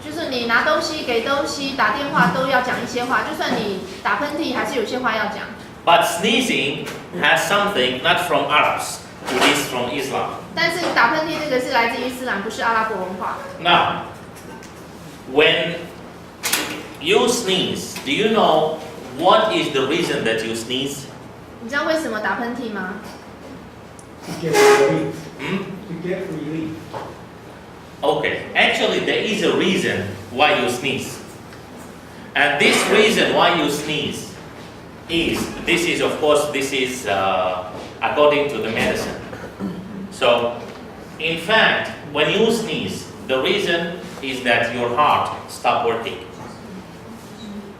就是你拿东西、给东西、打电话都要讲一些话，就算你打喷嚏，还是有些话要讲。But sneezing has something not from Arabs, it is from Islam. 但是打喷嚏这个是来自伊斯兰，不是阿拉伯文化。Now, when you sneeze, do you know what is the reason that you sneeze? 你知道为什么打喷嚏吗？ To get relief. Hmm? To get relief. Okay, actually there is a reason why you sneeze. And this reason why you sneeze is, of course, according to the medicine. So, in fact, when you sneeze, the reason is that your heart stops working.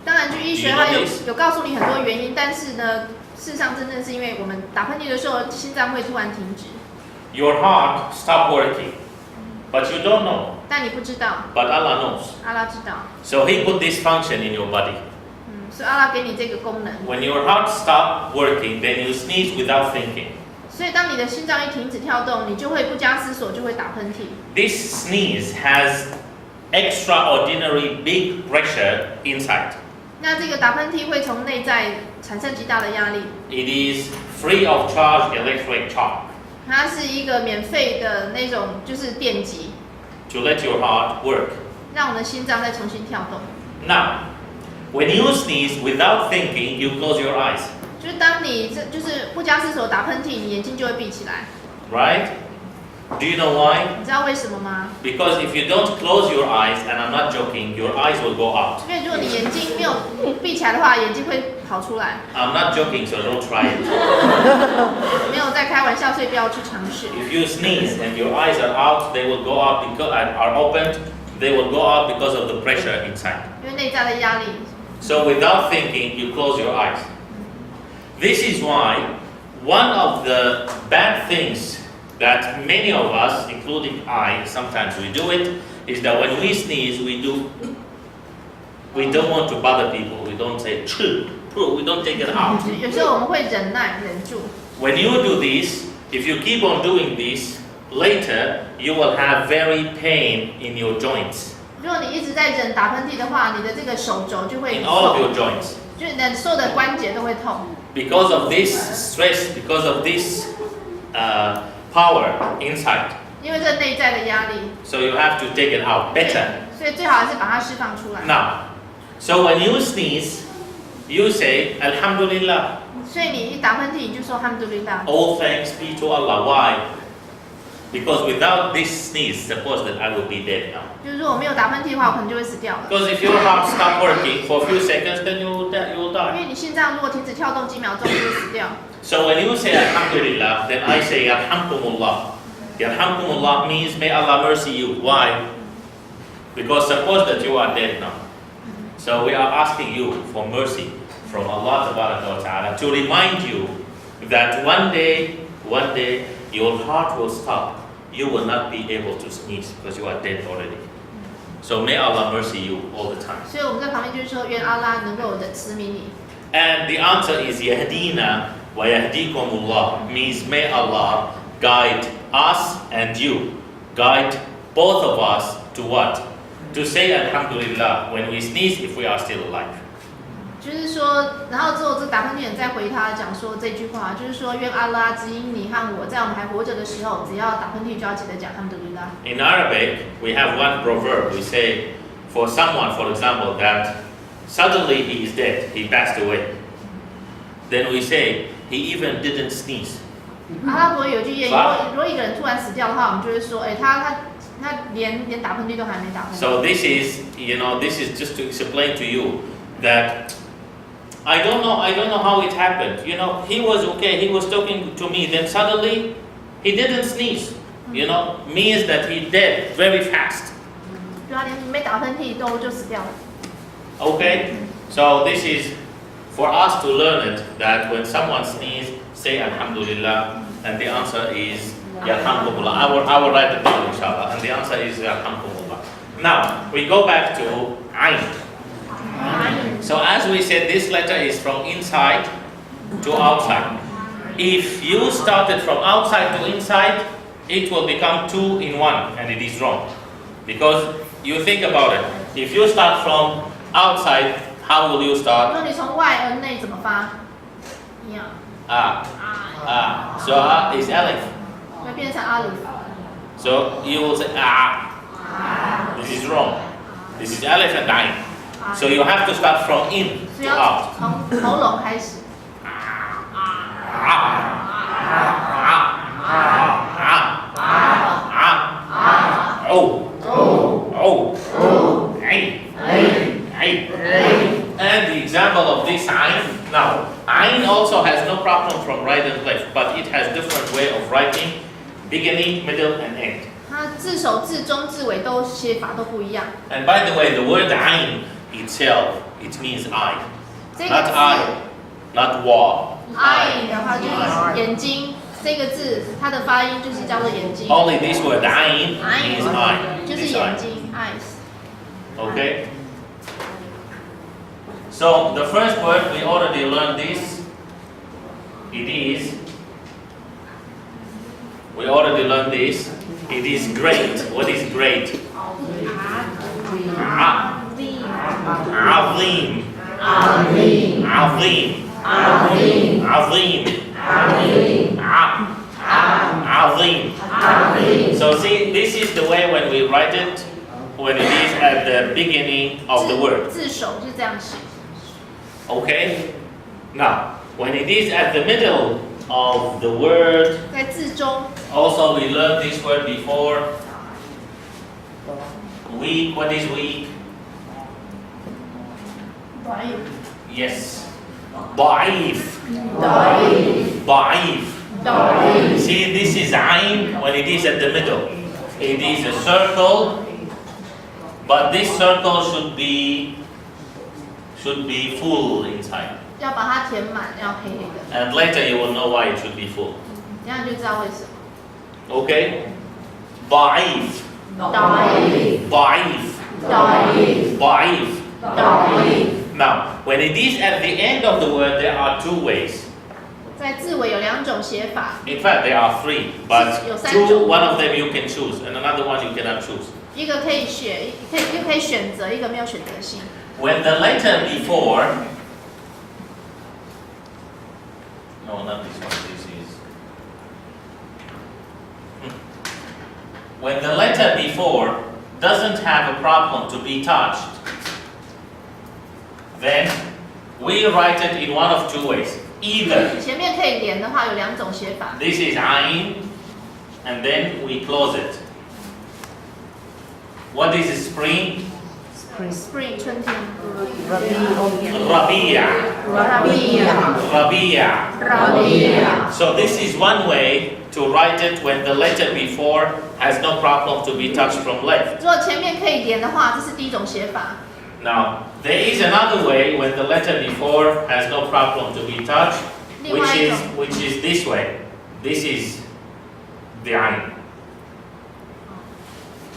当然，据医学它有告诉你很多原因，但是呢，事实上真正是因为我们打喷嚏的时候，心脏会突然停止。Your heart stops working, but you don't know. 但你不知道， But Allah knows. 阿拉知道。 So He put this function in your body. 所以阿拉给你这个功能。 When your heart stops working, then you sneeze without thinking. 所以当你的心脏一停止跳动，你就会不加思索就会打喷嚏。This sneeze has extraordinary big pressure inside. 那这个打喷嚏会从内在产生极大的压力。 It is free of charge electric shock 它是一个免费的那种，就是电极， to let your heart work. 让我们的心脏再重新跳动。 Now, when you sneeze without thinking, you close your eyes, 就是当你就是不加思索打喷嚏，你眼睛就会闭起来。 right? Do you know why? 你知道为什么吗？ Because if you don't close your eyes, and I'm not joking, your eyes will go out. 因为如果你眼睛没有闭起来的话，眼睛会跑出来。 I'm not joking, so don't try it. 没有在开玩笑，所以不要去尝试。 If you sneeze and your eyes are out, they will go out because are opened. They will go out because of the pressure inside. 因为内在的压力。 So without thinking, you close your eyes. This is why one of the bad things that many of us, including I, sometimes we do it, is that when we sneeze, we don't want to bother people. We don't say "Choo," we don't take it out. 有时候我们会忍耐忍住。 When you do this, if you keep on doing this, later you will have very pain in your joints, 如果你一直在忍打喷嚏的话，你的这个手肘就会 in all of 痛， your joints. 就是你的所有的关节都会痛。 Because of this stress, because of this power inside. 因为这内在的压力， So you have to take it out better. 所以最好还是把它释放出来。 Now, so when you sneeze, you say Alhamdulillah. 所以你一打喷嚏，你就说哈姆杜林达。 All thanks be to Allah. Why? Because without this sneeze, suppose that I would be dead now. 就是如果我没有打喷嚏的话，我可能就会死掉了。 Because if your heart stops working for a few seconds, then you will 因 die. 为你心脏如果停止跳动几秒钟，就会死掉。 So when you say Alhamdulillah, then I say Yarhamkumullah. Yarhamkumullah means may Allah mercy you. Why? Because suppose that you are dead now. So we are asking you for mercy from Allah Tabaraka wa Ta'ala to remind you that one day your heart will stop. You will not be able to sneeze because you are dead already. So may Allah mercy you all the time. 所以我们在旁边就是说，愿阿拉能够慈悯你。 And the answer is Yahdina wa yahdikumullah means may Allah guide us and you. Guide both of us to what? To say Alhamdulillah when we sneeze if we are still alive. 就是说，然后之后这打喷嚏人再回他讲说这句话，就是说愿阿拉指引你和我，在我们还活着的时候，只要打喷嚏就要记得讲哈姆杜林达。 In Arabic, we have one proverb. We say for someone, for example, that suddenly he is dead, he passed away. Then we say he even didn't sneeze. 阿拉伯有句谚语，如果一个人突然死掉的话，我们就会说，哎，他连打喷嚏都还没打喷嚏。 So this is just to explain to you that I don't know how it happened. He was okay, he was talking to me, then suddenly he didn't sneeze. Means that he dead very fast. 就他连没打喷嚏就死掉了。 Okay? So this is for us to learn it, that when someone sneezes, say Alhamdulillah, and the answer is Yarhamkumullah. I will write it down inshallah, and the answer is Yarhamkumullah. Now, we go back to Ain. So as we said, this letter is from inside to outside. If you started from outside to inside, it will become 2 in 1, and it is wrong. Because you think about it. If you start from outside, how will you 如 start? 果你从外而内怎么发？一样， So is Aleph. 会变成阿里。 So you will say This is wrong. This is Aleph and Ain. So you have to start from in 所以 to 要 out. 从喉咙开始。 And the example of this Ain. Now, Ain also has no problem from right and left, but it has different way of writing, beginning, middle, and end. 它字首、字中、字尾都写法都不一样。 And by the way, the word Ain itself, it means eye, 这个 not 字 eye, not wall. eye 的话就是眼睛，这个字它的发音就是叫做眼睛。 Only this word Ain eye means eye. 就是 This 眼 eye. 睛 eyes。 Okay? So the first word we already learned this. It is. We already learned this. It is great. What is great? Azim. Azim. Azim. So see, this is the way when we write it, when it is at the beginning of the word. 字首是这样写。 Okay? Now, when it is at the middle of the word, 在字中， also we learned this word before. Weak, what is weak? Yes. Da'if. Da'if. See, this is Ain when it is at the middle. It is a circle, but this circle should be full inside. 要把它填满，要黑黑的， And later you will know why it should be full. 这样就知道为什么。 Okay? Da'if. Da'if. Da'if. Now, when it is at the end of the word, there are two ways. 在字尾有两种写法， In fact, there are three, but one of them you can choose, and another one you cannot choose. 一个可以选，一个可以选择，一个没有选择性。 When the letter before, no, not this one, this is. When the letter before doesn't have a problem to be touched, then we write it in one of two ways. Either 前面可以连的话有两种写法， this is Ain, and then we close it. What is spring? spring 春天， Rabi'a. Rabi'a Rabi'a. So this is one way to write it when the letter before has no problem to be touched from left. 如果前面可以连的话，这是第一种写法。 Now, there is another way when the letter before has no problem to be touched, which is this way. This is the Ain.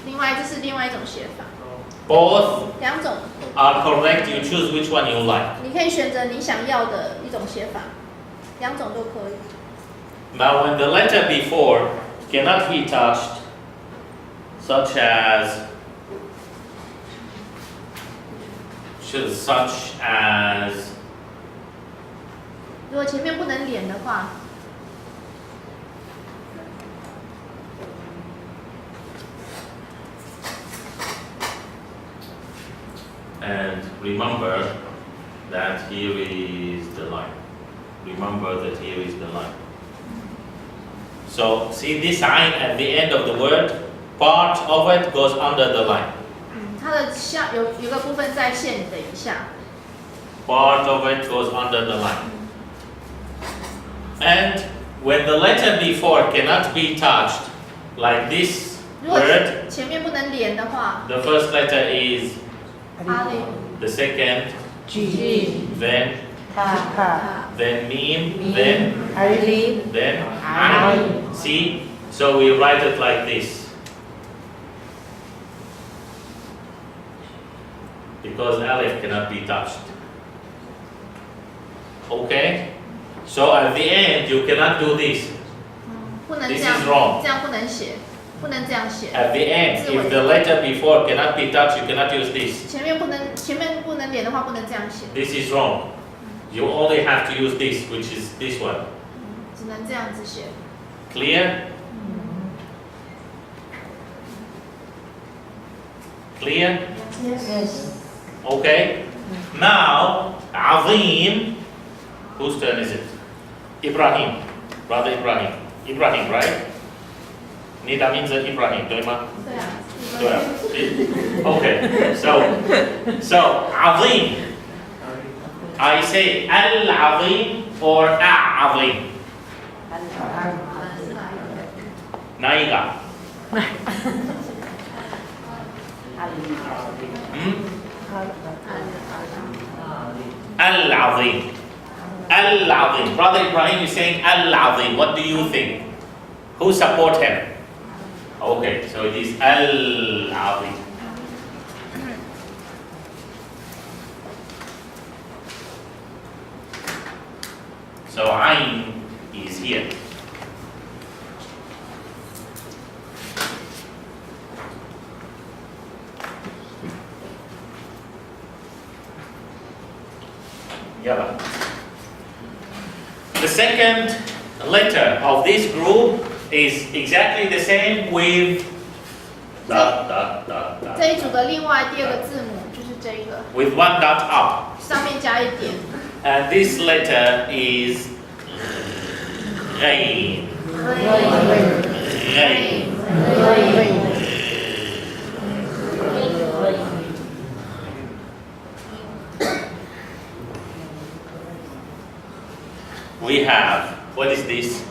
另外，这是另外一种写法， Both 两种， are correct. You choose which one you like. 你可以选择你想要的一种写法，两种都可以。 Now, when the letter before cannot be touched, such as如果前面不能连的话， and remember that here is the line. Remember that here is the line. So see this sign at the end of the word, part of it goes under the line. 它的下有个部分在线的以下， Part of it goes under the line. And when the letter before cannot be touched, like this 如果 word, 前面不能连的话， the first letter is 阿里 the second, then 塔 then meme, then Alif, then Ain. See? So we write it like this. Because Aleph cannot be touched. Okay? So at the end, you cannot do this. 不能 This 这样 is wrong. 这样不能写。不能这样写。 At the end, if the letter before cannot be touched, you cannot use this. 前面不能连的话，不能这样写， This is wrong. You only have to use this, which is this one. 只能这样子写。 Clear? Clear? Yes. Okay. Now, Azim. Whose turn is it? Ibrahim. Brother Ibrahim. Ibrahim, right? Nida means Ibrahim, 对吗？对啊。对啊。Okay. So Azim. I say Al-Azim or A'azim. 哪一个？Al-Azim. Al-Azim. Brother Ibrahim is saying Al-Azim. What do you think? Who support him? Okay, so it is Al-Azim. So Ain is here. Yalla. The second letter of this group is exactly the same with dot, dot, dot, dot. 这一组的另外第二个字母就是这个， With one dot up. 上面加一点。 And this letter is Ghain. Ghain. We have, what is this?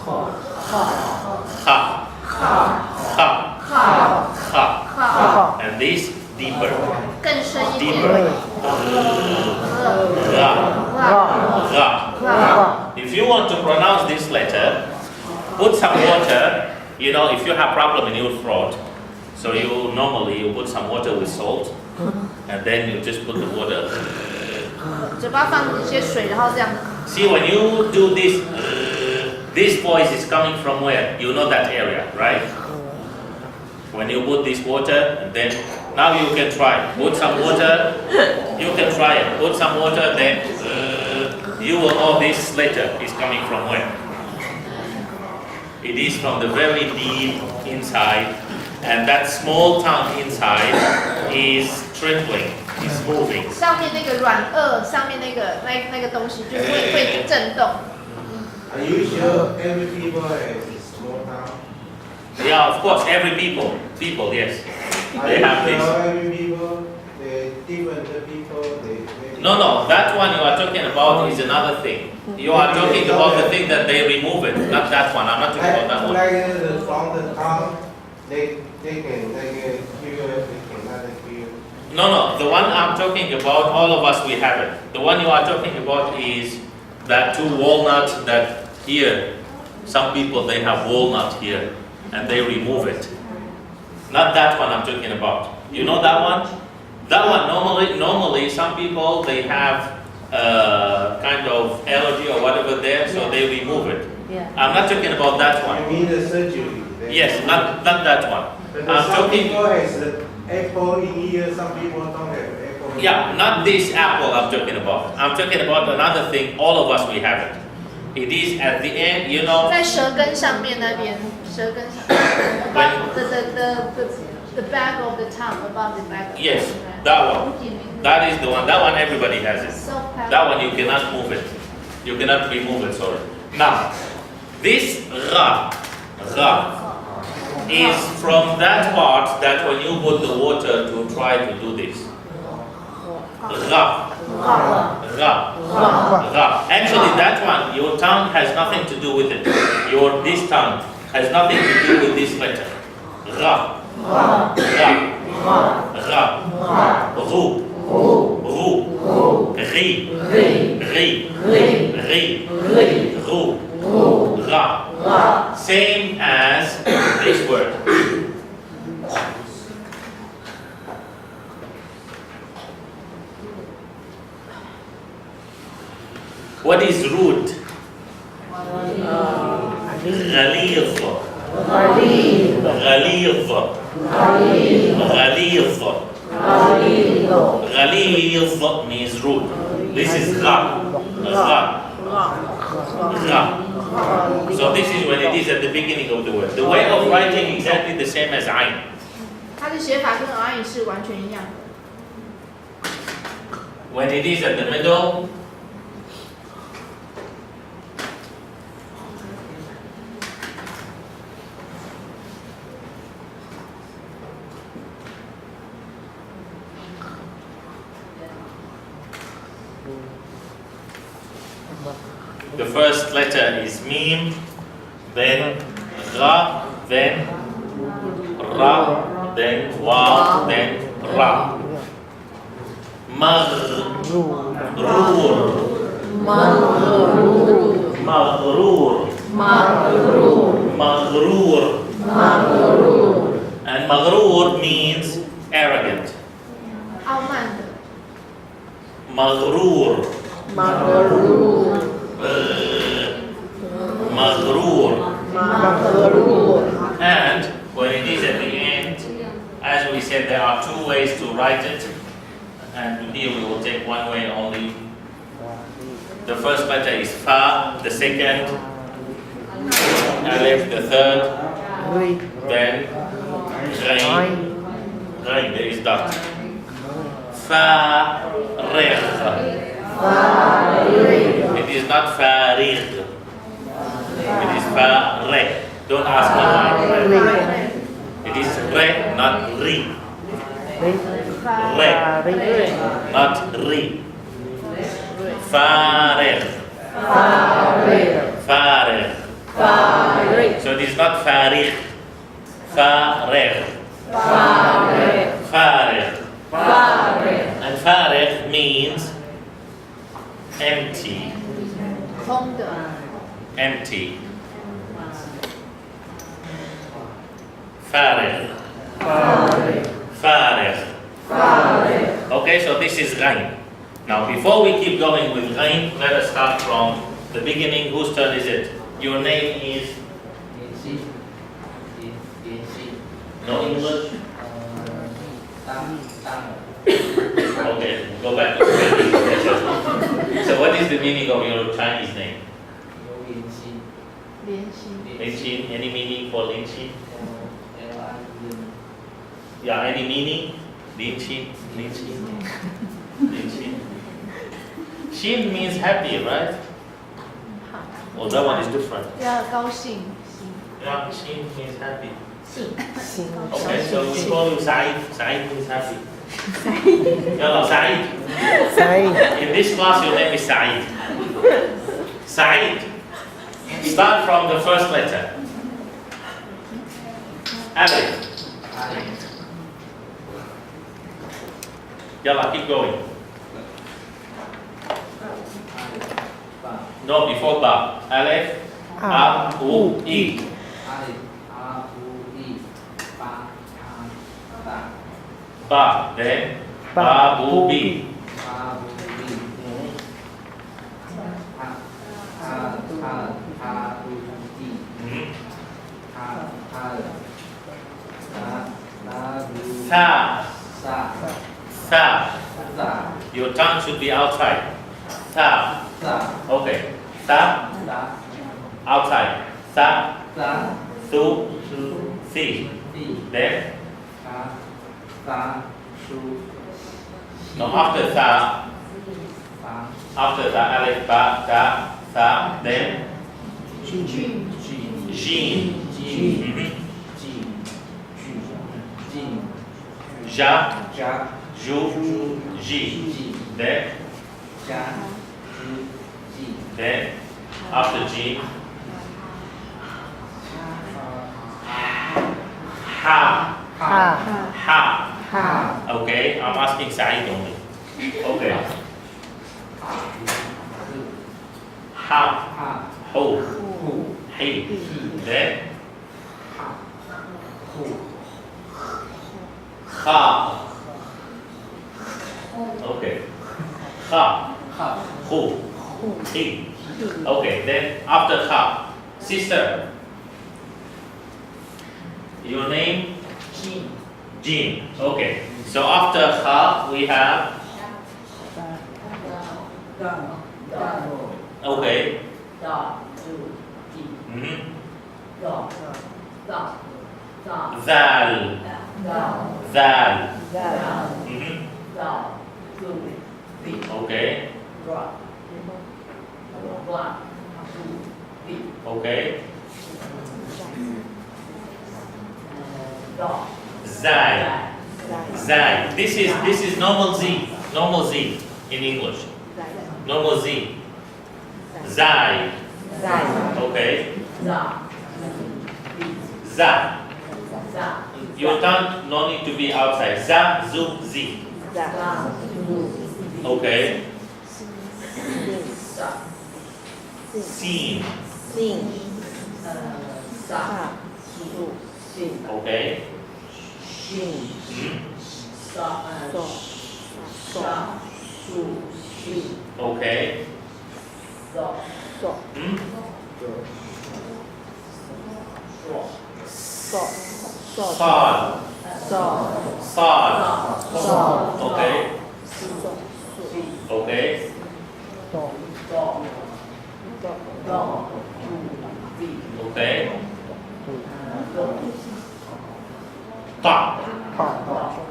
Ha. Ha. Ha. And this deeper. 更深一点。 Deeper. Ra. Ra. If you want to pronounce this letter, put some water. You know, if you have problem in your throat, so you normally put some water with salt, and then you just put the water. 嘴巴放一些水，然后这样。 See, when you do this, this voice is coming from where? You know that area, right? When you put this water, and then now you can try. Put some water. You can try it. Put some water, then you will know this letter is coming from where. It is from the very deep inside, and that small tongue inside is trembling, is moving. 上面那个软腭，上面那个东西就会震动。 Are you sure every people has small town? Yeah, of course, every people, yes, Are they you have this. sure every people, the different people, they No, that one you are talking about is another thing. You are talking about the thing that they remove it, not that one. I'm not talking about that one. Like from the town, they can feel, they cannot feel. No, the one I'm talking about, all of us we have it. The one you are talking about is that two walnuts that here, some people they have walnut here and they remove it. Not that one I'm talking about. You know that one? That one normally some people they have kind of allergy or whatever there, so they remove it. Yeah. I'm not talking about that I one. mean the surgery. Yes, not that one. But I'm some talking. people has the apple in here, some people don't have apple. Yeah, not this apple I'm talking about. I'm talking about another thing. All of us we have it. It is at the end, you know. 在舌根上面那边，舌根上 the back of the tongue, above the back. Of Yes, the tongue. that one. That is the one. That one everybody has it. So powerful. That one you cannot move it. You cannot remove it. Sorry. Now, this ra is from that part that when you put the water to try to do this. Ra. Actually, that one, your tongue has nothing to do with it. This tongue has nothing to do with this letter. Ra. Ru. Ri. Ru. Ra. Same as this word. What is root? غليظ. غليظ غليظ غليظ means rude. This is غ So this is when it is at the beginning of the word. The way of writing exactly the same as ayn. 它的写法跟 ayn 是完全一样的。 When it is at the middle, the first letter is mim, then ra, then ra, then waw, then ra. Maghrur, maghrur, and maghrur means arrogant. 傲慢的。 Maghrur, maghrur. And when it is at the end, as we said, there are two ways to write it, and here we will take one way only. The first letter is fa, the second, alif, the third, then ghain. Ghain, there is dot. Farigh. It is not farigh. It is farigh. Don't ask me why. It is re, not ri. Re, not ri. Farigh. Farigh. So it is not farigh. Farigh. Farigh. And farigh means empty. 空的。 Empty. Farigh. Farigh. Okay, so this is ghain. Now, before we keep going with ghain, let us start from the beginning. Whose turn is it? Your name is? No English? Okay, go back to Chinese. So what is the meaning of your Chinese name? 联系。 Lin-Xin, any meaning for Lin-Xin? Yeah, any meaning? Lin-Xin, Lin-Xin, Lin-Xin. Xin means happy, right? Oh, that one is different. 要高兴。 Yeah, Xin means happy. Okay, so we call you Saeed. Saeed means happy. Yalla, Saeed. In this class, your name is Saeed. Saeed. Start from the first letter. Alif. Yalla, keep going. No, before ba. Alif, a, u, i. Ba, then ba, bu, bi. Tha. Tha. Your tongue should be outside. Tha. Okay. Tha. Outside. Tha. Thu. Thi. Then. No, after tha. After tha, alif, ba, ta, tha. Then. Jim. Ja. Ju. Ji. Then. Then. After Ji. Ha. Ha. Okay, I'm asking Saeed only. Okay. Ha. Ho. He. Then. Kha. Okay. Kha. Hu. He. Okay, then after Kha. Sister. Your name? Jean. Okay. So after Ha, we have. Okay. Mm-hmm. Zal. Zal. Mm-hmm. Okay. Okay. Zai. Zai. This is normal Z. Normal Z in English. Normal Z. Zai. Okay. Za. Your tongue no need to be outside. Za, zu, zi. Okay. Sin. Okay. Okay. Sad. Sad. Okay. Okay. Okay. Ta.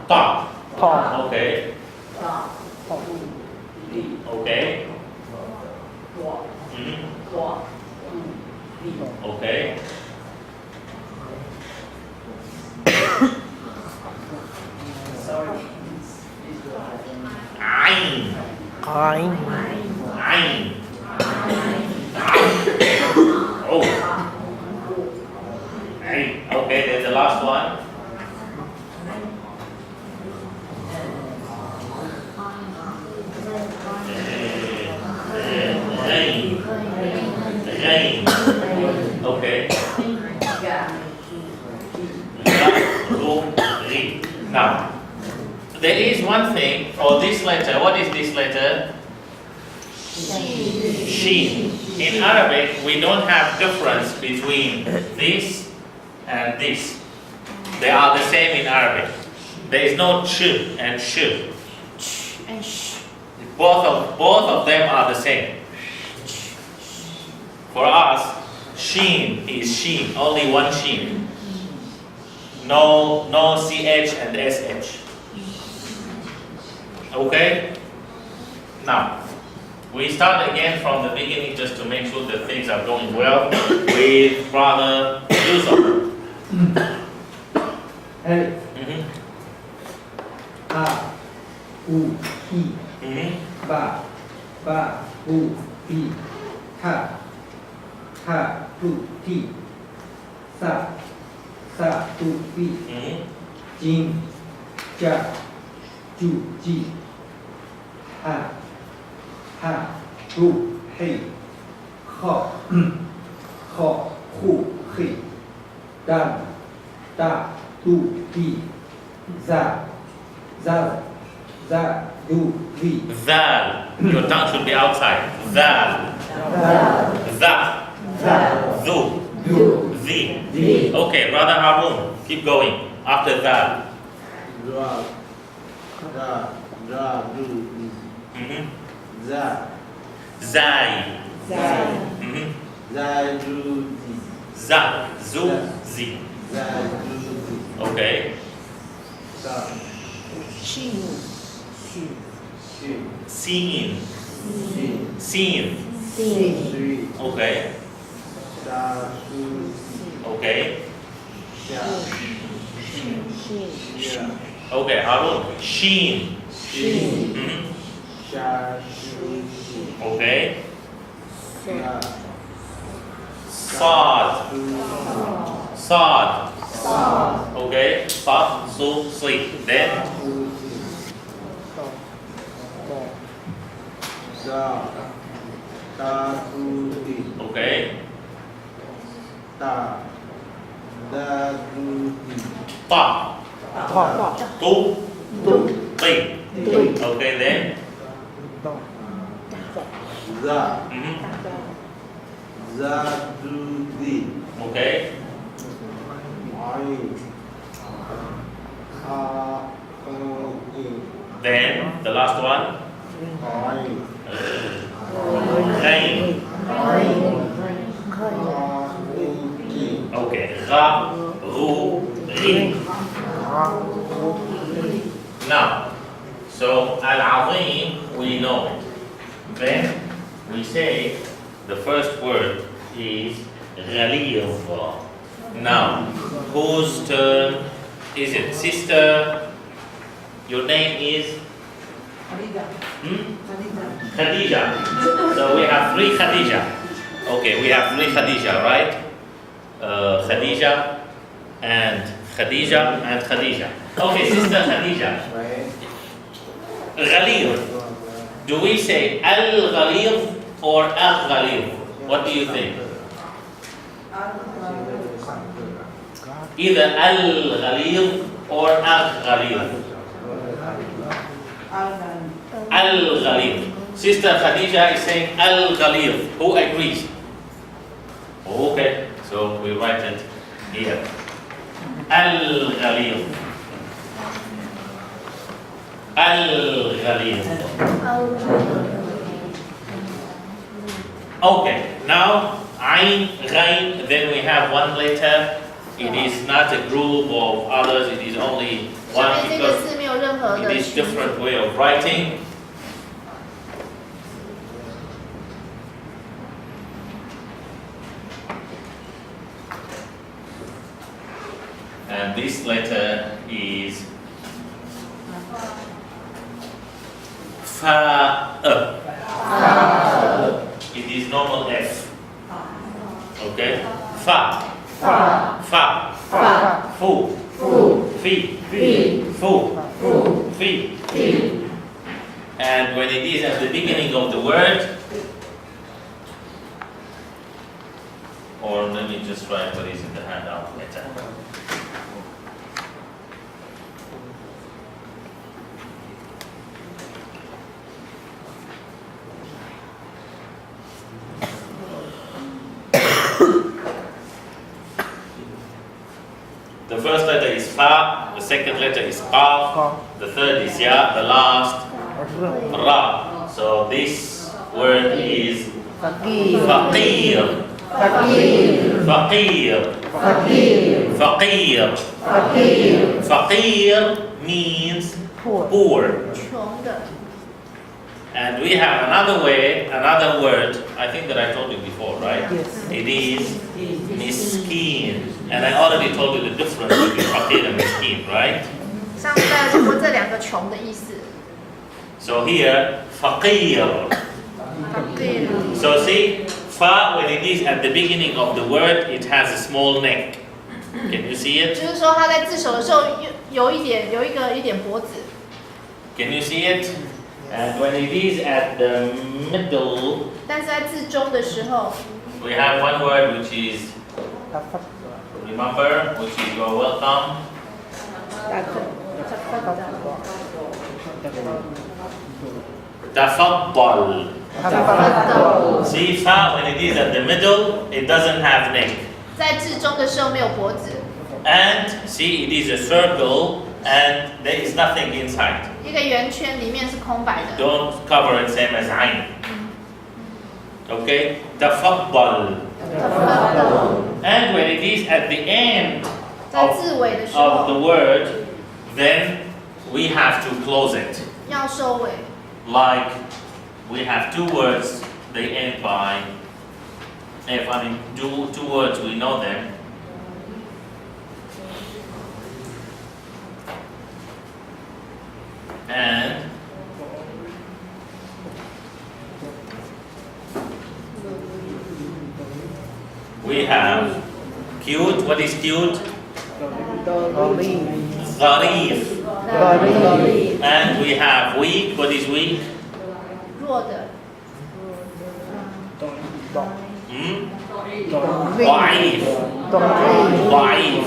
Ta. Okay. Okay. Okay. Ain. Ain. Oh. Ain. Okay, there's the last one. Rain. Rain. Okay. Now, there is one thing for this letter. What is this letter? Shin. In Arabic, we don't have difference between this and this. They are the same in Arabic. There is no ch and sh. And sh. Both of them are the same. For us, shin is shin, only one shin. No ch and sh. Okay? Now, we start again from the beginning just to make sure that things are going well with Brother Yusuf. Alif, Mm-hmm. A, U, I, Mm-hmm. Ba, U, I, Ta, Tu, Ti, Sa, Tu, Fi, Mm-hmm. Jin, Ja, Ju, Ji, Ha, Ru, Hei, Kho, Hu, He, Dan, Da, Du, Di, Za, Du, Vi, Zal. Your tongue should be outside. Zal. Za. Zu. Du, Zi. Di, Okay, Brother Harun, keep going. After that. Mm-hmm. Zai. Mm-hmm. Za. Zu. Zi. Okay. Sin. Sin. Okay. Okay. Okay, Harun. Shin. Mm-hmm. Okay. Sad. Okay. Sad, su, si. Then. Okay. Ta. Tu. Ti. Okay, then. Mm-hmm. Okay. Then the last one. Ghain. Okay. Gha, Ru, Ri. Now, so Al-Azim, we know it. Then we say the first word is Ghaliyah. Now, whose turn is it? Sister, your name is? Khadija. So we have 3 Khadija. Okay, we have 3 Khadija, right? Khadija and Khadija and Khadija. Okay, Sister Khadija. Ghaliyah. Do we say Al-Ghaliyah or Al-Ghaliyah? What do you think? Either Al-Ghaliyah or Al-Ghaliyah. Al-Ghaliyah. Sister Khadija is saying Al-Ghaliyah. Who agrees? Okay, so we write it here. Al-Ghaliyah. Al-Ghaliyah. Okay, now Ain, Ghain, then we have one letter. It is not a group of others, it is only 上 one 面这个 because 字没有任何 it 的 is 区别。 different way of writing. And this letter is Fa. It is normal F. Okay? Fa. Fa. Fu. Fi. Fu. Fi. And when it is at the beginning of the word, or let me just write what is in the handout letter. The first letter is Fa, the second letter is Qaf, the third is Ya, the last Ra. So this word is Faqir. Faqir. Faqir. Faqir means poor. 穷的。 And we have another way, another word, I think that I told you before, right? Yes. It is miskin. And I already told you the difference between faqir and miskin, right? 上次大家说过这两个穷的意思。 So here, faqir. So see, fa, when it is at the beginning of the word, it has a small neck. Can you see 就 it? 是说他在自首的时候有一点脖子， Can you see it? And when it is at the middle, 但是在自中的时候， we have one word which is, remember, which is you're welcome. Tafaddal. See, fa, when it is at the middle, it doesn't have neck. 在自中的时候没有脖子， And see, it is a circle and there is nothing inside. 一个圆圈里面是空白的。 Don't cover it same as ayn. Okay? Tafaddal. And when it is at the end 在自尾的时 of the 候 word, then we have to close it. 要收尾， Like we have 2 words, they end by F. I mean, two words, we know them. And we have cute. What is cute? Gharif. And we have weak. What is weak? 弱的， Hmm? Da'if. Da'if.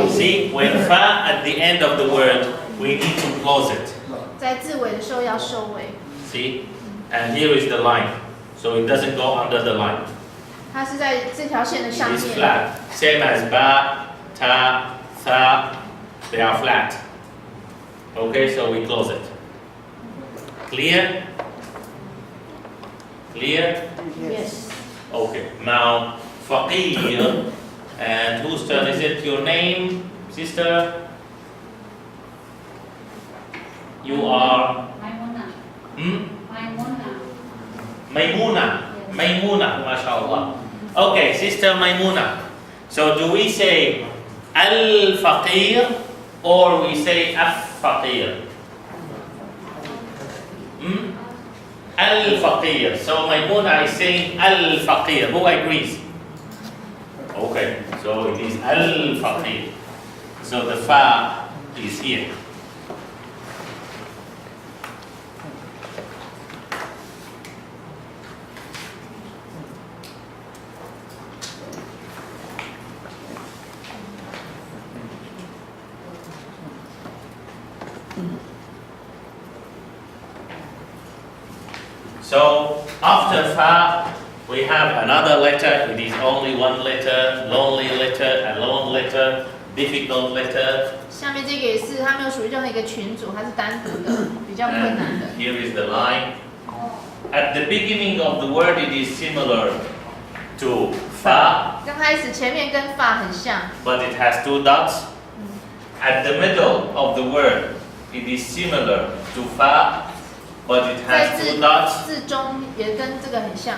See, when fa at the end of the word, we need to close it. 在自尾的时候要收尾， See? And here is the line. So it doesn't go under the line. 它是在这条线的 It 上 is 面， flat. Same as ba, ta, tha, they are flat. Okay, so we close it. Clear? Clear? Yes. Okay, now faqir, and whose turn is it? Your name, sister? You are Maimuna. Maimuna, mashallah. Okay, sister Maimuna. So do we say al-faqir or we say af-faqir? Al-faqir. So Maimuna is saying al-faqir. Who agrees? Okay, so it is al-faqir. So the fa is here. So after fa, we have another letter. It is only one letter, lonely letter, alone letter, difficult letter. 下面这个也是，它没有属于任何一个群组，它是单独的，比较困难 And 的。 here is the line. At the beginning of the word, it is similar to fa, 刚开始前面跟发很像， but it has two dots. At the middle of the word, it is similar to fa, but it 在 has 字 two dots. 字中也跟这个很像，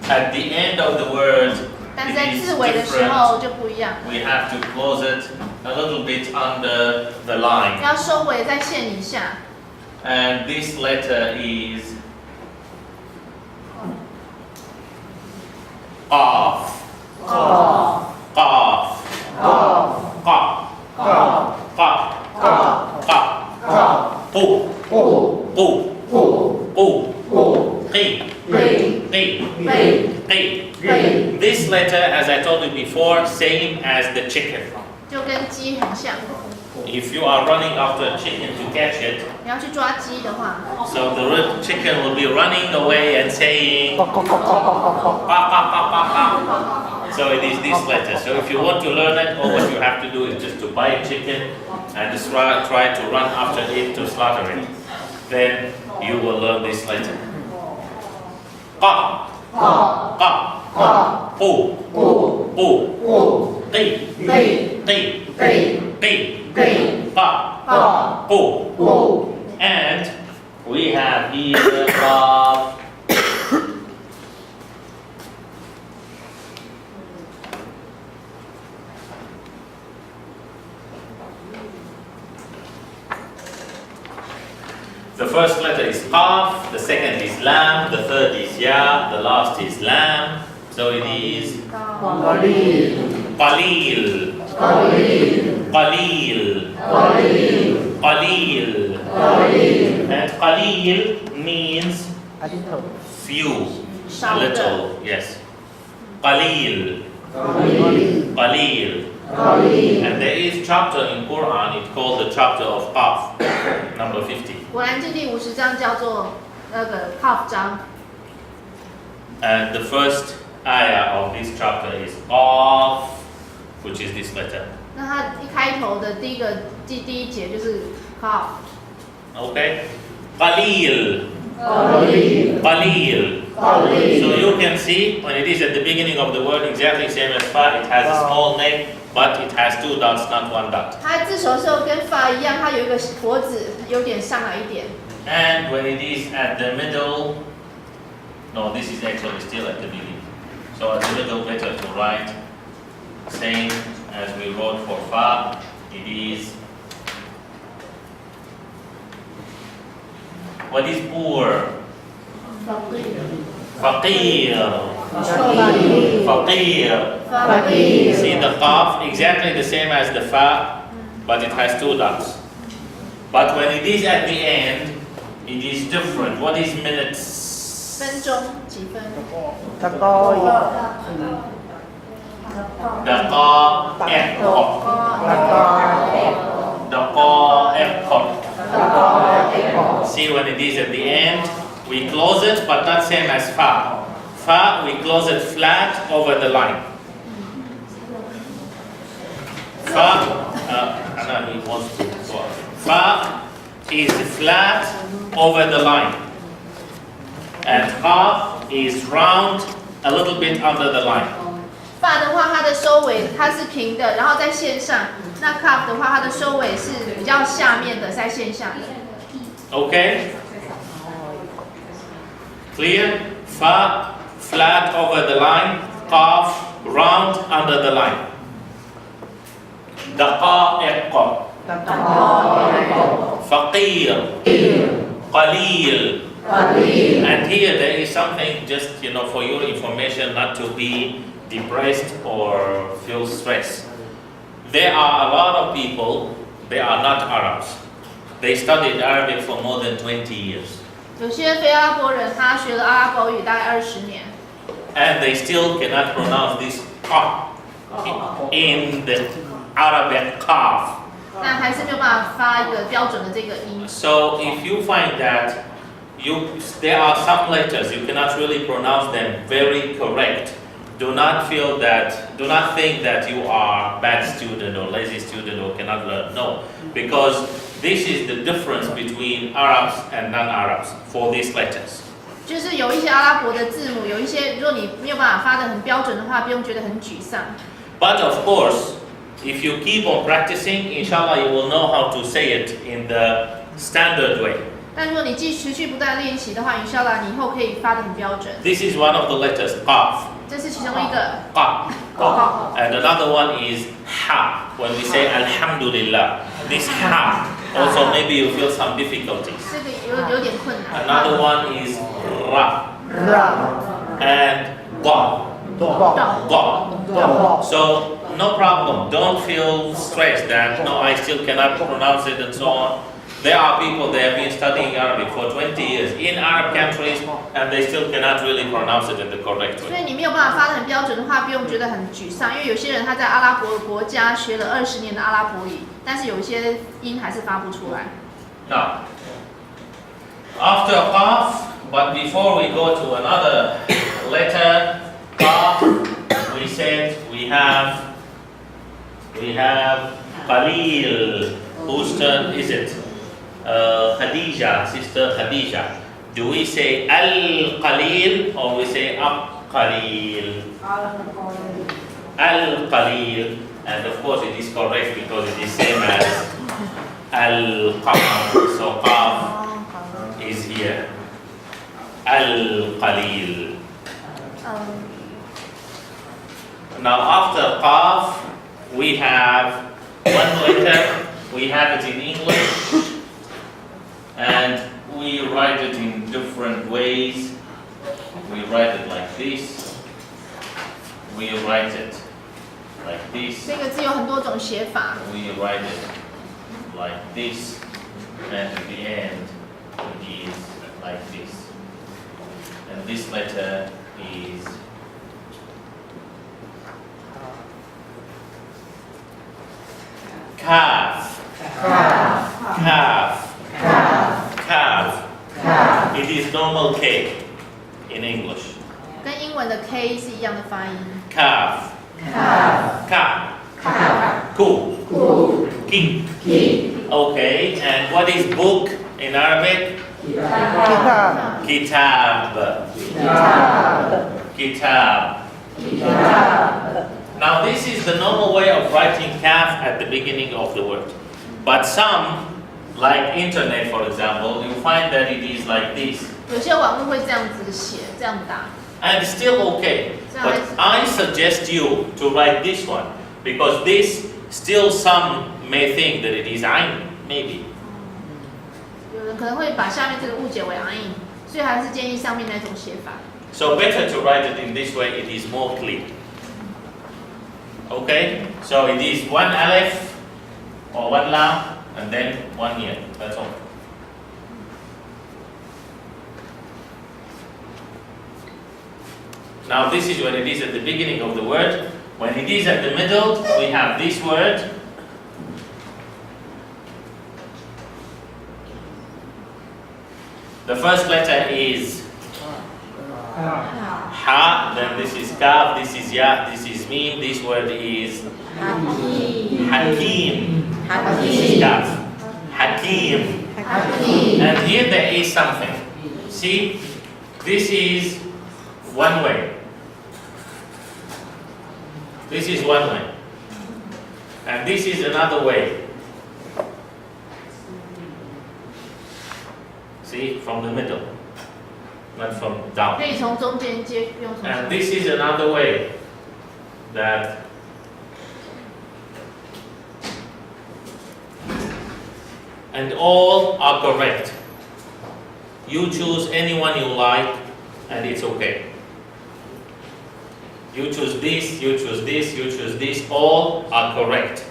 At the end of the word, 但是在 it is 字尾的时 different. 候就不一样， We have to close it a little bit under the line. 要收尾在线以下。 And this letter is qaf. Oh. Qaf. Qaf. Qaf. Qaf. Qu. Qu. Qu. Qi. Qi. This letter, as I told you before, same as the chicken. 就跟鸡很像。 If you are running after a chicken to catch it, 你要去抓鸡的话， so the chicken will be running away and saying, "Pa, pa, pa, pa, pa." So it is this letter. So if you want to learn it, all what you have to do is just to buy a chicken and just try to run after it to slaughter it. Then you will learn this letter. Qa, qa, qu, qu, qi, qi, qa, qu. And we have here qaf. The first letter is qaf, the second is lam, the third is ya, the last is lam. So it is qalil, qalil, qalil. And qalil means few, a 少的。 little, yes. Qalil, qalil. And there is chapter in Quran, it's called the chapter of qaf, number 50. 果然经第50章叫做那个 Kaf 章， And the first ayah of this chapter is qaf, which is this letter. 那它一开头的第一节就是 Kaf， Okay? Qalil. Qalil. So you can see when it is at the beginning of the word, exactly same as fa, it has a small neck, but it has two dots, not one dot. 它字首的时候跟发一样，它有一个脖子有点上来一点。 And when it is at the middle, no, this is actually still at the beginning. So at the middle, better to write, same as we wrote for fa, it is. What is poor? Faqir. Faqir. See the qaf, exactly the same as the fa, but it has two dots. But when it is at the end, it is different. What is minutes? 分钟几分？ Daqa'iq. See when it is at the end, we close it, but not same as fa. Fa, we close it flat over the line. Fa, Anna, he wants to go up. Fa is flat over the line. And Qaf is round a little bit under the line. 发的话，它的收尾它是平的，然后在线上。那 kaf 的话，它的收尾是比较下面的，在线下的。 Okay? Clear? Fa flat over the line, Qaf round under the line. دقائق فقير قليل. And here there is something just for your information, not to be depressed or feel stress. There are a lot of people, they are not Arabs. They studied Arabic for more than 20 years. 有些非阿拉伯人，他学了阿拉伯语大概20年， And they still cannot pronounce this Qaf in the Arabic Qaf. 但还是没有办法发一个标准的这个音。 So if you find that there are some letters you cannot really pronounce them very correct, do not think that you are a bad student or lazy student or cannot learn. No, because this is the difference between Arabs and non-Arabs for these letters. 就是有一些阿拉伯的字母，有一些如果你没有办法发得很标准的话，不用觉得很沮丧。 But of course, if you keep on practicing, inshallah you will know how to say it in the standard way. 但如果你持续不断练习的话，inshallah你以后可以发得很标准。 This is one of the letters, Qaf. 这是其中一个。 Qaf. And another one is Ha. When we say Alhamdulillah, this Ha. Also maybe you feel some difficulties. 这个有点困难。 Another one is Ra. And Ga. Ga. So no problem. Don't feel stressed that no, I still cannot pronounce it and so on. There are people, they have been studying Arabic for 20 years in Arab countries and they still cannot really pronounce it in the correct 所 way. 以你没有办法发得很标准的话，不用觉得很沮丧，因为有些人他在阿拉伯国家学了20年的阿拉伯语，但是有一些音还是发不出来。 Now, after Qaf, but before we go to another letter, Qaf, we said we have Qalil. Whose turn is it? Khadija, sister Khadija. Do we say Al-Qalil or we say Ab-Qalil? Al-Qalil. And of course it is correct because it is same as Al-Qamar. So Qaf is here. Al-Qalil. Now after Qaf, we have one letter. We have it in English. And we write it in different ways. We write it like this. We write it like this. 这个字有很多种写法。 We write it like this. And at the end, it is like this. And this letter is Kaf. Kaf. Kaf. It is normal K in English. 跟英文的 K 是一样的发音。 Kaf. Ka. Ku. Ki. Okay, and what is book in Arabic? Kitab. Kitab. Now this is the normal way of writing kaf at the beginning of the word. But some, like internet for example, you find that it is like this. 有些网络会这样子写，这样打。 And still okay. But I suggest you to write this one because this still some may think that it is ayn, maybe. 有人可能会把下面这个误解为 ain， 所以还是建议上面那种写法。 So better to write it in this way, it is more clear. Okay? So it is one aleph or one lam and then one year. That's all. Now this is when it is at the beginning of the word. When it is at the middle, we have this word. The first letter is Ha, then this is kaf, this is ya, this is mim, this word is hakim. This is kaf. Hakim. And here there is something. See, this is one way. This is one way. And this is another way. See, from the middle, not from 可 down. 以从中间接，不用从上 And 面。 this is another way that and all are correct. You choose anyone you like and it's okay. You choose this, you choose this, you choose this, all are correct.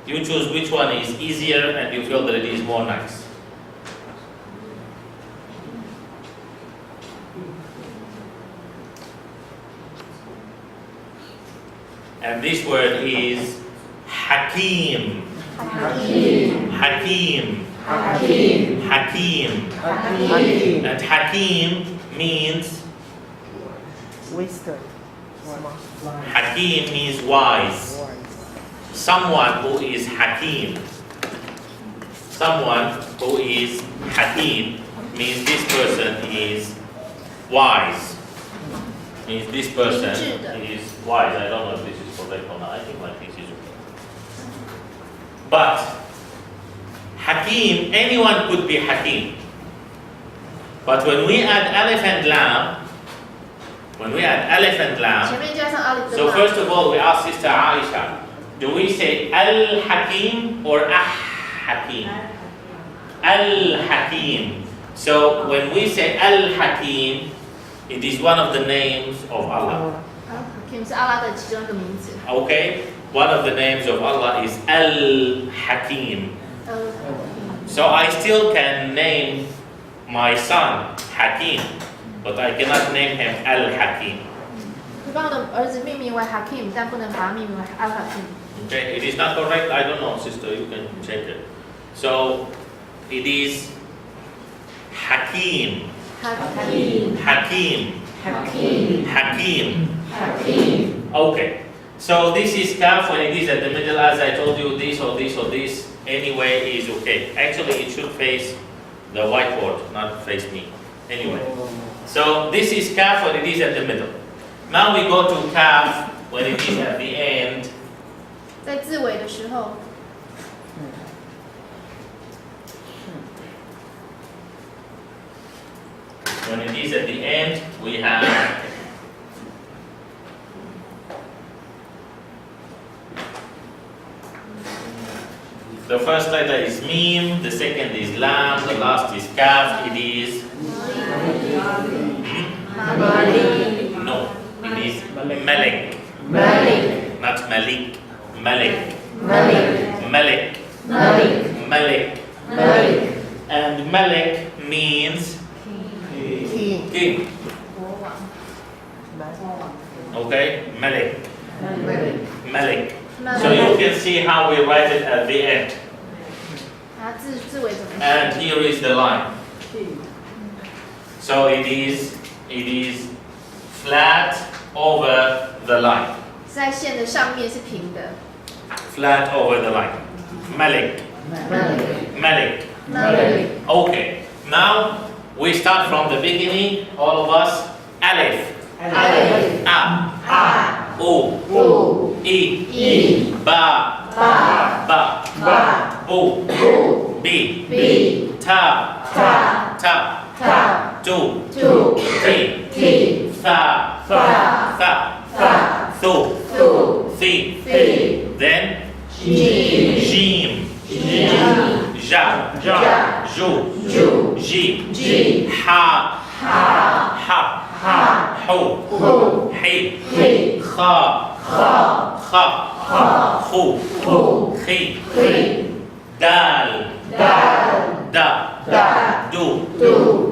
You choose which one is easier and you feel that it is more nice. And this word is Hakim. Hakim. Hakim. And Hakim means Wisdom. Hakim means wise. Someone who is Hakim. Someone who is Hakim means this person is wise. Means this person is wise. I don't know if this is correct or not. I think my this is okay. But Hakim, anyone could be Hakim. But when we add alif and lam,前面加上 alif 的 so 话 first of all we ask Sister Aisha, do we say al-Hakim or ah-Hakim? Al-Hakim. So when we say al-Hakim, it is one of the names of Allah. Hakim 是阿拉的其中一个名字。 Okay? One of the names of Allah is al-Hakim. So I still can name my son Hakim, but I cannot name him al-Hakim. 你把我的儿子命名为 Hakim， 但不能把他命名为 Al Hakim。 Okay, it is not correct. I don't know, sister. You can check it. So it is Hakim. Hakim。 Hakim. Hakim。 Hakim. Hakim。 Okay. So this is kaf when it is at the middle. As I told you, this or this or this anyway is okay. Actually, it should face the whiteboard, not face me. Anyway. So this is kaf when it is at the middle. Now we go to kaf when it is at the end. 在字尾的时候， When it is at the end, we have the first letter is mim, the second is lam, the last is kaf. It is no, it is malik, not malik, malik, malik, malik, and malik means king. 国王。 Okay, malik, malik. So you can see how we write it at the end. 它字尾怎么写？ And here is the line. So it is flat over the line. 在线的上面是平的。 Flat over the line. Malik. Malik. Okay. Now we start from the beginning. All of us. Alif. A. O. E. Ba. Bu. B. Ta. Tu. Ti. Tha. Thu. Thi. Then Jim. Ja. Ju. Ji. Ha. Hu. Hi. Kha. Khu. Khi. Dal. Da. Du.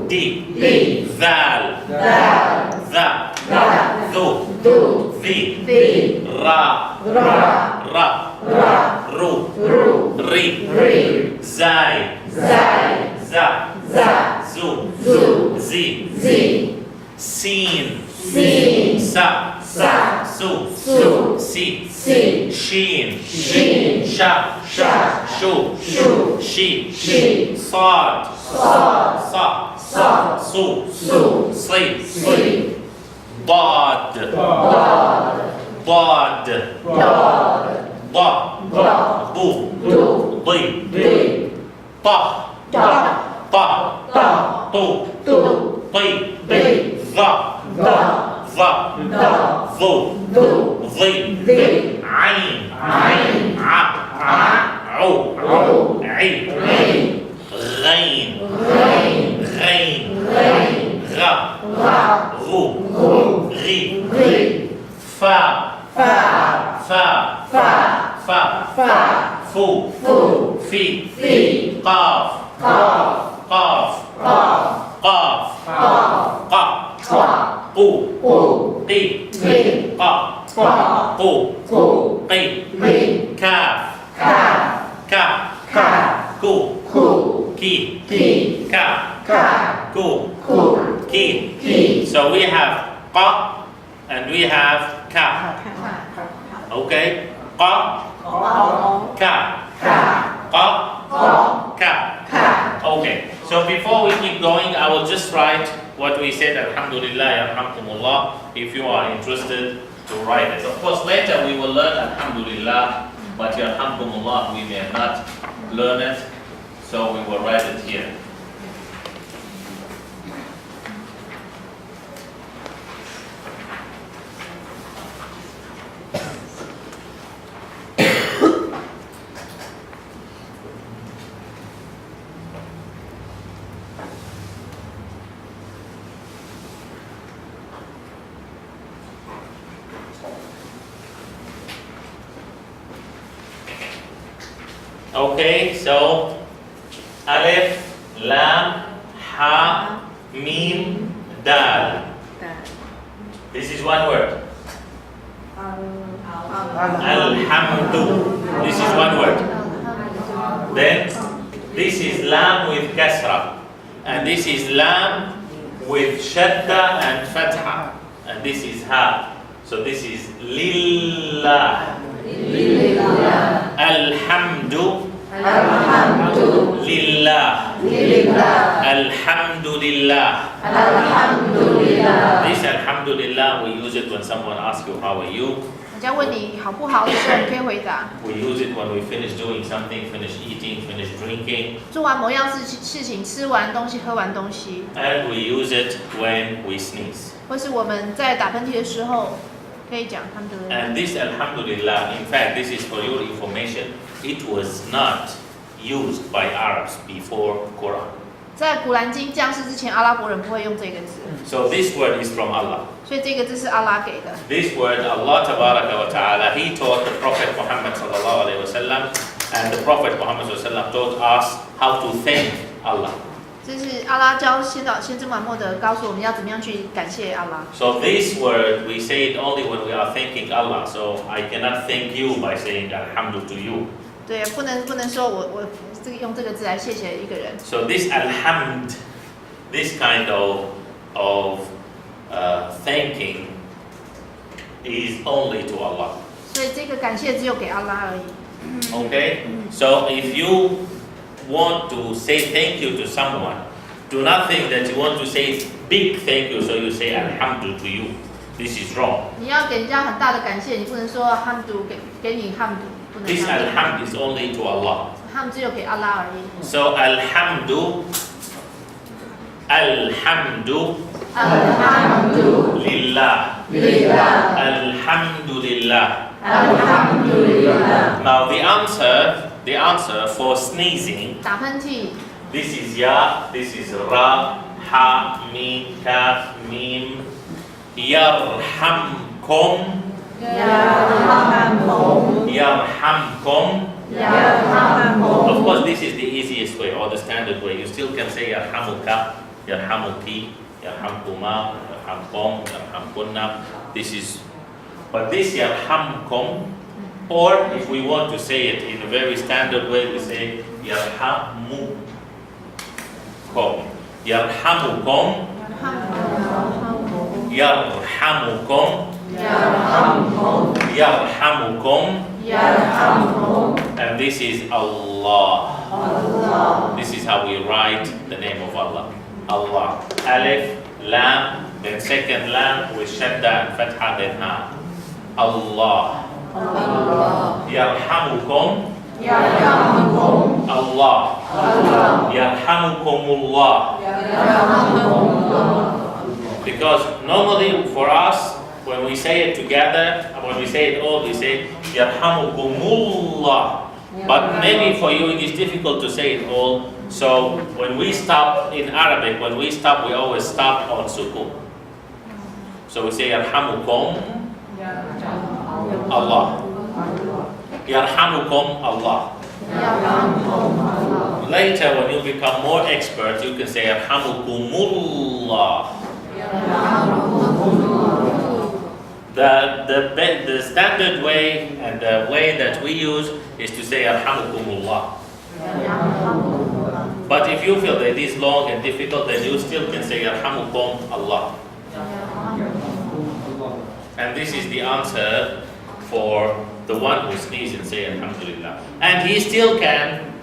Di. Zal. Za. Zu. Zi. Ra. Ru. Ri. Zai. Za. Zu. Zi. Sin. Sin. Sa. Sa. Su. Su. Si. Si. Shin. Shin. Sha. Sha. Shu. Shu. Shi. Shi. Sad. Sad. Sa. Sa. Su. Su. Si. Si. Dad. Dad. Dad. Dad. Da. Da. Bu. Du. Di. Di. Ta. Da. Ta. Da. Tu. Du. Ti. Di. Za. Da. Za. Da. Zu. Du. Zi. Di. Ain. Ain. A. Au. Au. Ai. Ri. Ghain. Rain. Ghain. Rain. Ra. Ra. Ru. Ru. Ri. Ri. Fa. Fa. Fa. Fa. Fa. Fa. Fu. Fu. Fi. Fi. Qaf. Qaf. Qaf. Qaf. Qaf. Qaf. Qa. Qa. Qu. Qu. Qi. Qi. Qa. Qa. Qu. Qu. Qi. Qi. Kaf. Ka. Ka. Ka. Ku. Ku. Ki. Ki. Ka. Ka. Ku. Ku. Ki. Ki. So we have qa and we have ka. Okay? Qa. Qa. Ka. Ka. Qa. Qa. Ka. Ka. Okay. So before we keep going, I will just write what we said, Alhamdulillah, Yarhamkumullah, if you are interested to write it. Of course, later we will learn Alhamdulillah, but Yarhamkumullah, we may not learn it, so we will write it here. Okay, so Alif, Lam, Ha, Mim, Dal. This is one word. Alhamdu. This is one word. Then this is Lam with Kasra. And this is Lam with Shadda and Fatha. And this is Ha. So this is Lillah. Lillah. Alhamdu. Alhamdu. Lillah. Lillah. Alhamdulillah. Alhamdulillah. This Alhamdulillah, we use it when someone asks you, how are you? 人家问你好不好的时候，你可以回答。 We use it when we finish doing something, finish eating, finish drinking. 做完某样事情，吃完东西，喝完东西， And we use it when we sneeze. 或是我们在打喷嚏的时候，可以讲他们的。 And this Alhamdulillah, in fact, this is for your information, it was not used by Arabs before Quran. 在古兰经降世之前，阿拉伯人不会用这个字， So this word is from Allah. 所以这个字是阿拉给的。 This word, Allah Tabaraka wa Ta'ala, He taught the Prophet Muhammad Sallallahu Alaihi Wasallam, and the Prophet Muhammad Sallallahu Alaihi Wasallam taught us how to thank Allah. 这是阿拉教先知穆罕默德告诉我们要怎么样去感谢阿拉。 So this word, we say it only when we are thanking Allah. So I cannot thank you by saying Alhamdu to you. 对，不能说我这个用这个字来谢谢一个人。 So this Alhamd, this kind of thanking is only to Allah. 所以这个感谢只有给阿拉而已。 Okay? So if you want to say thank you to someone, do not think that you want to say big thank you, so you say Alhamdu to you. This is wrong. 你要给人家很大的感谢，你不能说汉读给你汉读，不能 This 这样。 Alhamd is only to Allah. 汉只有给阿拉而已。 So Alhamdu, Alhamdu Alhamdu Lillah, lillah. Alhamdulillah. Alhamdulillah. Now the answer for sneezing, 打喷嚏， this is Ya, this is Ra, Ha, Mim, Kaf, Mim, Yarhamkum, yarhamkum, Yarhamkum. yarhamkum. Of course, this is the easiest way or the standard way. You still can say Yarhamuka, Yarhamuki, Yarhamkuma, Yarhamkum, Yarhamkunna. This is, but this Yarhamkum, or if we want to say it in a very standard way, we say Yarhamukum. Yarhamukum, يرحمكم يرحمكم and this is Allah. This is how we write the name of Allah. Allah. Alif, Lam, then second Lam with Shadda and Fatha then Ha. Allah. Yarhamukum. Allah. Yarhamukumullah. Because normally for us, when we say it together, when we say it all, we say Yarhamukumullah. But maybe for you it is difficult to say it all. So when we stop in Arabic, when we stop, we always stop on sukun. So we say Yarhamukum Allah. Yarhamukum Allah. Later, when you become more expert, you can say Yarhamukumullah. The standard way and the way that we use is to say Yarhamukumullah. But if you feel that it is long and difficult, then you still can say Yarhamukum Allah. And this is the answer for the one who sneezes and say Alhamdulillah. And he still can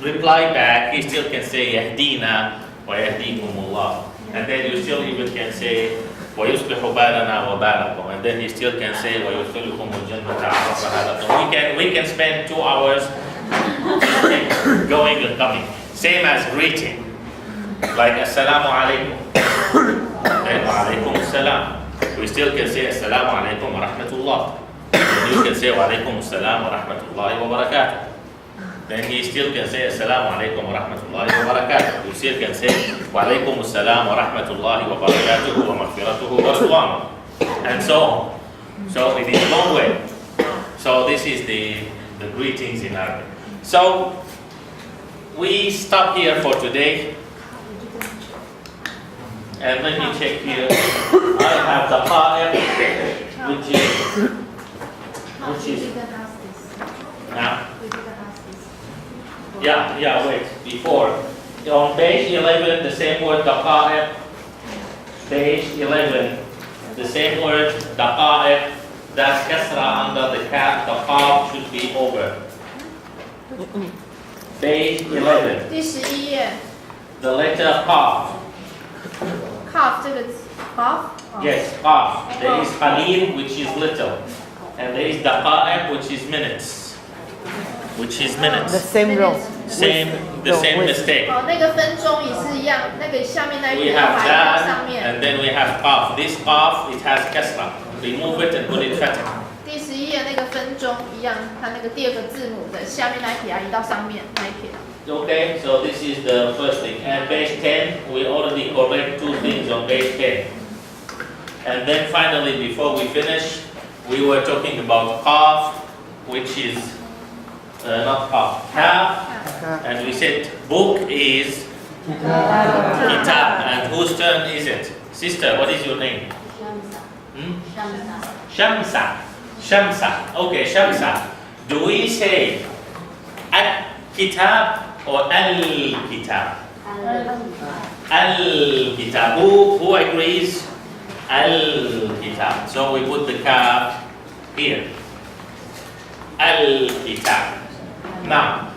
reply back, he still can say Yahdina wa Yahdikumullah. And then you still even can say وَيُصْلِحُ بَالَنَا وَبَالَكُمْ. And then he still can say وَيُدْخِلُكُمُ الْجَنَّةَ عَرَّفَهَا لَكُمْ. We can spend 2 hours going and coming. Same as greeting. Like Assalamu alaikum. Then wa alaikum assalam. We still can say Assalamu alaikum wa rahmatullah. And you can say wa alaikum assalam wa rahmatullahi wa barakatuh. Then he still can say Assalamu alaikum wa rahmatullahi wa barakatuh. You still can say wa alaikum assalam wa rahmatullahi wa barakatuh wa maghfiratuhu wa ridwanuh. And so on. So it is a long way. So this is the greetings in Arabic. So we stop here for today. And let me check here. I have the Qa'ir, which is now. Yeah, wait. Before. On page 11, the same word, daqa'iq. Page 11, the same word, daqa'iq. That's kasra under the kaf. The qaf should be over. Page 11. 第11页 The letter qaf.，calf 这个字 ，calf。 Yes, qaf. There is qalil, which is little. And there is daqa'iq, which is minutes. Which is minutes. The same row. The same mistake. 哦，那个分钟也是一样，那个下面那一 We 撇要 have 排到 that, 上面。 and then we have qaf. This qaf, it has kasra. Remove it and put it fatah. 第11页那个分钟一样，它那个第2个字母的下面那一撇要移到上面那一撇。 Okay, so this is the first thing. And page 10, we already correct 2 things on page 10. And then finally, before we finish, we were talking about qaf, which is not qaf, kaf. And we said book is kitab. And whose turn is it? Sister, what is your name? Shamsa. Shamsa. Okay, Shamsa. Do we say al-kitab or al-kitab? Al-kitab. Who agrees? Al-kitab. So we put the kaf here. Al-kitab. Now,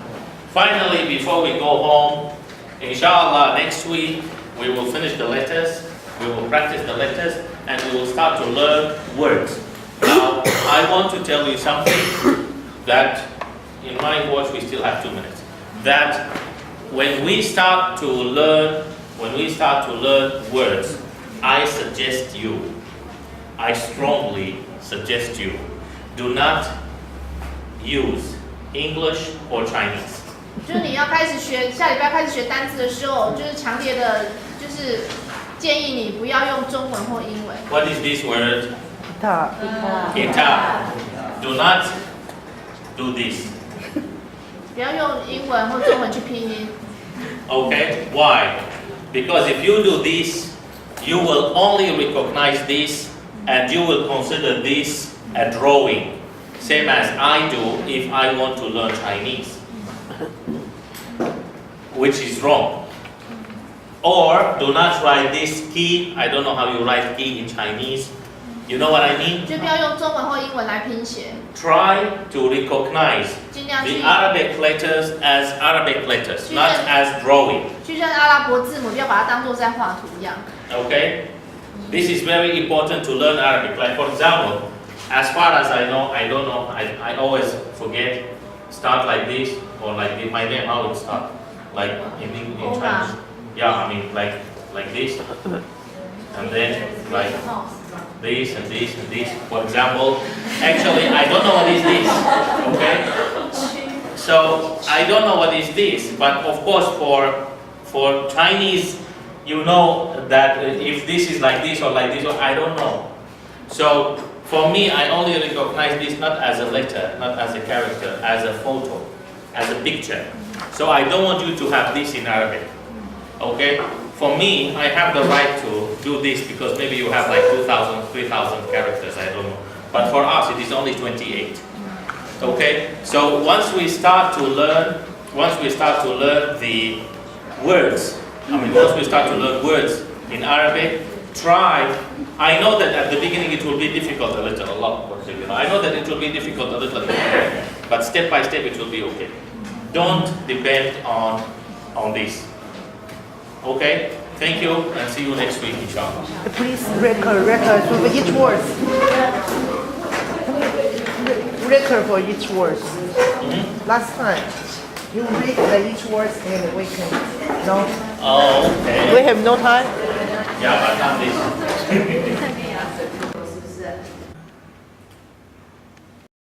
finally, before we go home, inshallah, next week we will finish the letters, we will practice the letters, and we will start to learn words. Now, I want to tell you something that in my watch we still have 2 minutes. That when we start to learn words, I suggest you, I strongly suggest you, do not use English or Chinese. 就是你要开始学，下礼拜开始学单词的时候，就是强烈的，就是建议你不要用中文或英文。 What is this word? Ta. Kitab. Do not do this. 不要用英文或中文去拼音， Okay? Why? Because if you do this, you will only recognize this and you will consider this a drawing. Same as I do if I want to learn Chinese. Which is wrong. Or do not write this key. I don't know how you write key in Chinese. You know what I mean? 就不要用中文或英文来拼写， Try to recognize 尽量 the 去 Arabic letters as Arabic letters, not as drawing. 去认阿拉伯字母，不要把它当做在画图一样。 Okay? This is very important to learn Arabic. Like for example, as far as I know, I don't know, I always forget, start like this, or like this, my name, how it start? Like in Chinese. Yeah, I mean like this. And then like this and this and this. For example, actually I don't know what is this. Okay? So I don't know what is this, but of course for Chinese, you know that if this is like this or like this, or I don't know. So for me, I only recognize this not as a letter, not as a character, as a photo, as a picture. So I don't want you to have this in Arabic. Okay? For me, I have the right to do this because maybe you have like 2,000, 3,000 characters, I don't know. But for us, it is only 28. Okay? So once we start to learn the words, once we start to learn words in Arabic, try. I know that at the beginning it will be difficult a little, a lot. I know that it will be difficult a little bit, but step by step it will be okay. Don't depend on this. Okay? Thank you and see you next week, inshallah. Please record for each word. Record for each word. Last time, you read each word and we can. No, Oh, okay. we have no time. Yeah, but not this.